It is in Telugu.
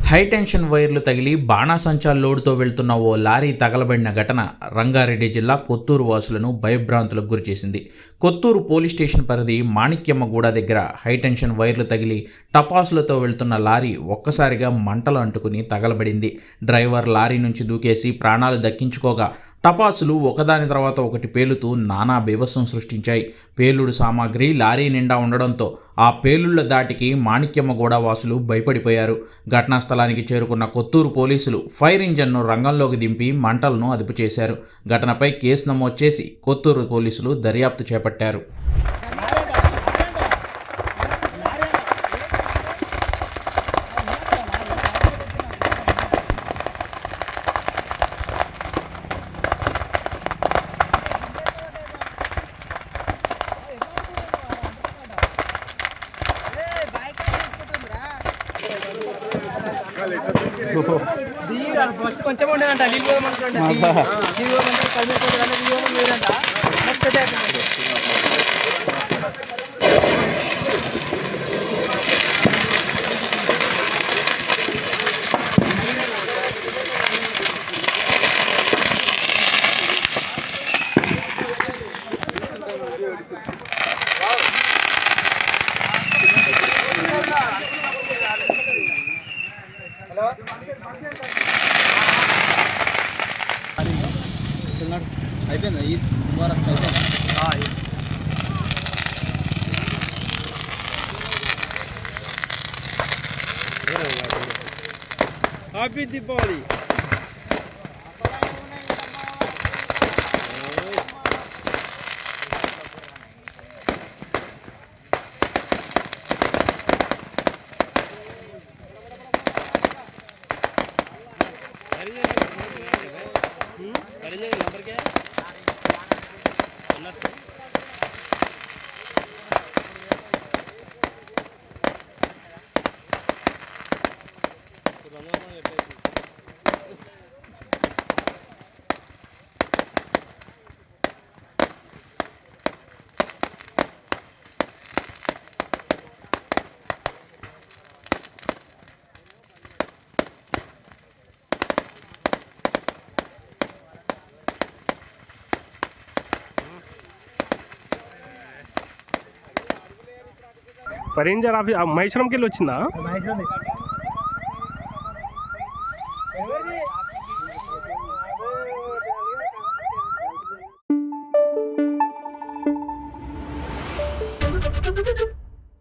హైటెన్షన్ వైర్లు తగిలి బాణాసంచా లోడుతో వెళ్తున్న ఓ లారీ తగలబడిన ఘటన రంగారెడ్డి జిల్లా కొత్తూరు వాసులను భయభ్రాంతులకు గురిచేసింది. కొత్తూరు పోలీస్ స్టేషన్ పరిధి మాణిక్యమ్మగూడ దగ్గర హైటెన్షన్ వైర్లు తగిలి టపాసులతో వెళ్తున్న లారీ ఒక్కసారిగా మంటలు అంటుకుని తగలబడింది. డ్రైవర్ లారీ నుంచి దూకేసి ప్రాణాలు దక్కించుకోగా టపాసులు ఒకదాని తర్వాత ఒకటి పేలుతూ నానా బీభత్సం సృష్టించాయి. పేలుడు సామాగ్రి లారీ నిండా ఉండడంతో ఆ పేలుళ్ల దాటికి మాణిక్యమ్మగూడ వాసులు భయపడిపోయారు. ఘటనా స్థలానికి చేరుకున్న కొత్తూరు పోలీసులు ఫైర్ ఇంజన్ను రంగంలోకి దింపి మంటలను అదుపు చేశారు. ఘటనపై కేసు నమోదు చేసి కొత్తూరు పోలీసులు దర్యాప్తు చేపట్టారు. ఫస్ట్ కొంచెం ఉండేదంట నీళ్ళు అయిపోయిందా ఈ ముబారక్ హ్యాపీ దీపావళి. రేంజర్ ఆఫీస్ మహేశ్వరంకి వెళ్ళి వచ్చిందా? మహేశ్వరం